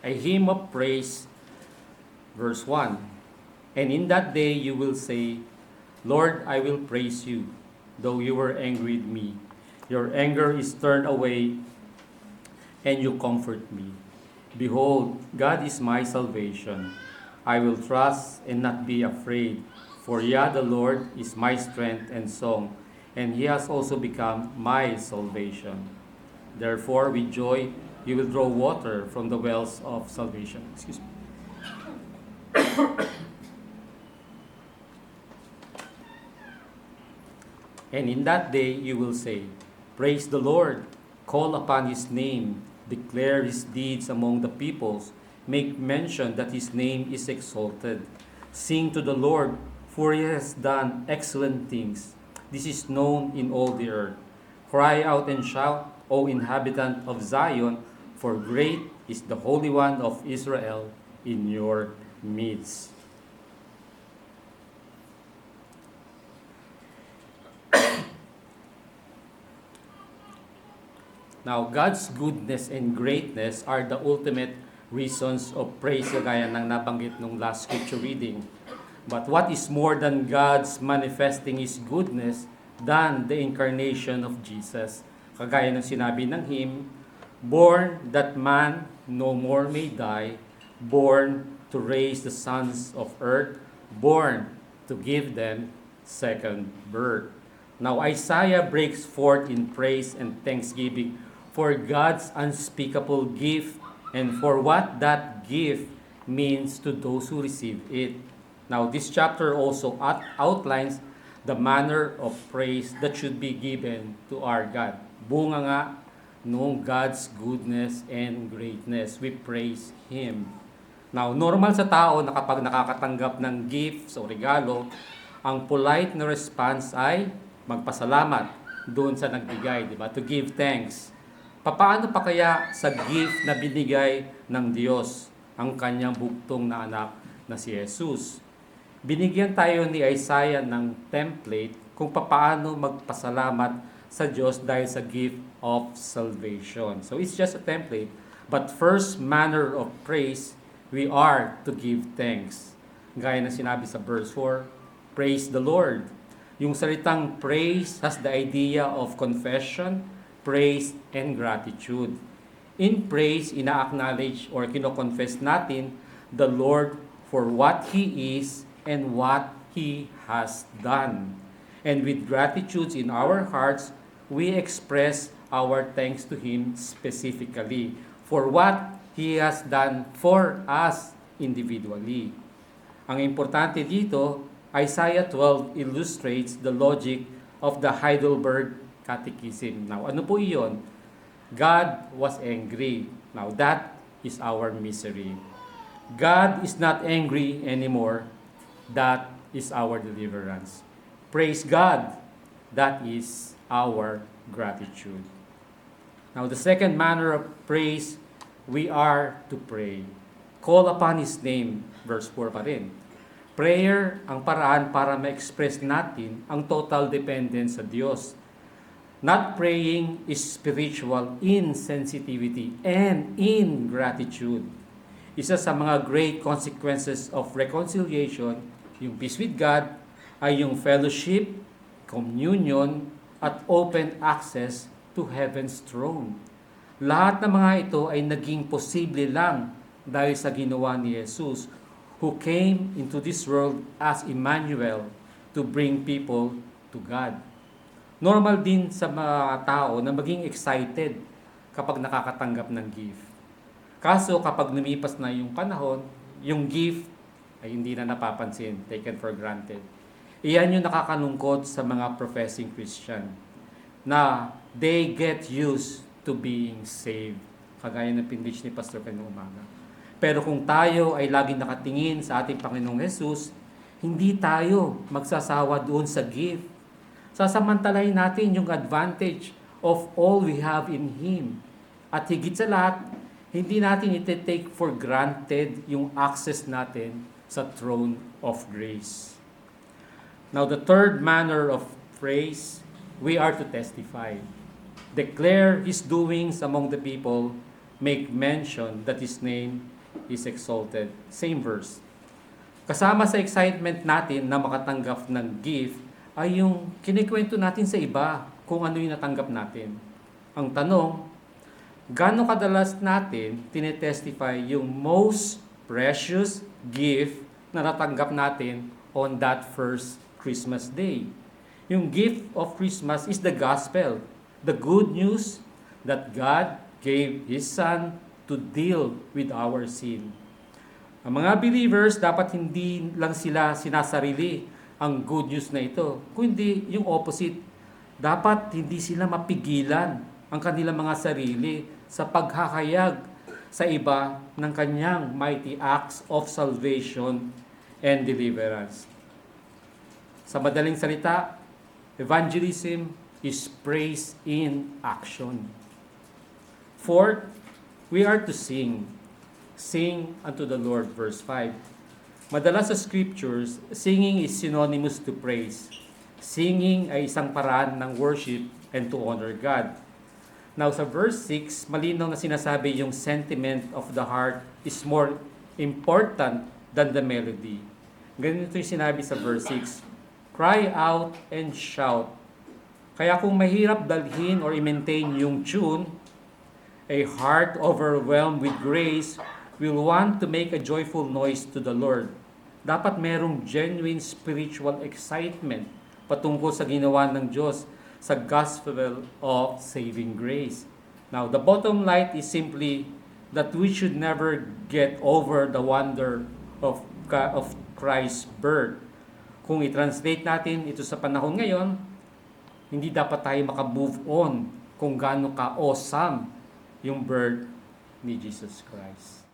A hymn of praise, verse 1. And in that day you will say, Lord, I will praise you, though you were angry with me. Your anger is turned away, and you comfort me. Behold, God is my salvation. I will trust and not be afraid. For Yah the Lord is my strength and song, and He has also become my salvation. Therefore, with joy, you will draw water from the wells of salvation. Excuse me. And in that day you will say, Praise the Lord, call upon His name, declare His deeds among the peoples, make mention that His name is exalted. Sing to the Lord, for He has done excellent things. This is known in all the earth. Cry out and shout, O inhabitant of Zion, for great is the Holy One of Israel in your midst. Now, God's goodness and greatness are the ultimate reasons of praise, gaya ng nabanggit nung last scripture reading. But what is more than God's manifesting His goodness than the incarnation of Jesus? Kagaya ng sinabi ng hymn, born that man no more may die, born to raise the sons of earth, born to give them second birth. Now, Isaiah breaks forth in praise and thanksgiving for God's unspeakable gift and for what that gift means to those who receive it. Now, this chapter also outlines the manner of praise that should be given to our God. Bunga nga nung God's goodness and greatness, we praise Him. Now, normal sa tao na kapag nakakatanggap ng gifts o regalo, ang polite na response ay magpasalamat doon sa nagbigay, di ba? To give thanks. Paano pa kaya sa gift na binigay ng Diyos, ang kanyang bugtong na anak na si Jesus? Binigyan tayo ni Isaiah ng template kung paano magpasalamat sa Diyos dahil sa gift of salvation. So it's just a template. But first manner of praise, we are to give thanks. Gaya na sinabi sa verse 4, praise the Lord. Yung salitang praise has the idea of confession, praise, and gratitude. In praise, ina-acknowledge or kino-confess natin the Lord for what He is and what He has done. And with gratitude in our hearts, we express our thanks to Him specifically for what He has done for us individually. Ang importante dito, Isaiah 12 illustrates the logic of the Heidelberg Catechism. Now, ano po iyon? God was angry. Now, that is our misery. God is not angry anymore. That is our deliverance. Praise God. That is our gratitude. Now, the second manner of praise, we are to pray. Call upon His name. Verse 4 pa rin. Prayer ang paraan para ma-express natin ang total dependence sa Diyos. Not praying is spiritual insensitivity and ingratitude. Isa sa mga great consequences of reconciliation, yung peace with God, ay yung fellowship, communion, at open access to heaven's throne. Lahat ng mga ito ay naging posible lang dahil sa ginawa ni Jesus, who came into this world as Emmanuel to bring people to God. Normal din sa mga tao na maging excited kapag nakakatanggap ng gift. Kaso kapag lumipas na yung panahon, yung gift ay hindi na napapansin, taken for granted. Iyan yung nakakalungkot sa mga professing Christian na they get used to being saved. Kagaya ng pinrich ni Pastor kanina umaga. Pero kung tayo ay laging nakatingin sa ating Panginoong Jesus, hindi tayo magsasawa doon sa gift. Sasamantalahin natin yung advantage of all we have in Him. At higit sa lahat, hindi natin iti-take for granted yung access natin sa throne of grace. Now, the third manner of praise, we are to testify. Declare His doings among the people, make mention that His name is exalted. Same verse. Kasama sa excitement natin na makatanggap ng gift ay yung kinikwento natin sa iba kung ano yung natanggap natin. Ang tanong, gaano kadalas natin tinetestify yung most precious gift na natanggap natin on that first Christmas day? Yung gift of Christmas is the gospel, the good news that God gave His Son to deal with our sin. Ang mga believers, dapat hindi lang sila sinasarili ang good news na ito, kundi yung opposite. Dapat hindi sila mapigilan ang kanilang mga sarili sa paghahayag sa iba ng kanyang mighty acts of salvation and deliverance. Sa madaling salita, evangelism is praise in action. Fourth, we are to sing. Sing unto the Lord, verse 5. Madalas sa scriptures, singing is synonymous to praise. Singing ay isang paraan ng worship and to honor God. Now sa verse 6, malinaw na sinasabi yung sentiment of the heart is more important than the melody. Ganito yung sinabi sa verse 6, cry out and shout. Kaya kung mahirap dalhin or i-maintain yung tune, a heart overwhelmed with grace will want to make a joyful noise to the Lord. Dapat merong genuine spiritual excitement patungkol sa ginawa ng Diyos sa gospel of saving grace. Now, the bottom line is simply that we should never get over the wonder of Christ's birth. Kung i-translate natin ito sa panahon ngayon, hindi dapat tayo maka-move on kung gaano ka-awesome yung birth ni Jesus Christ.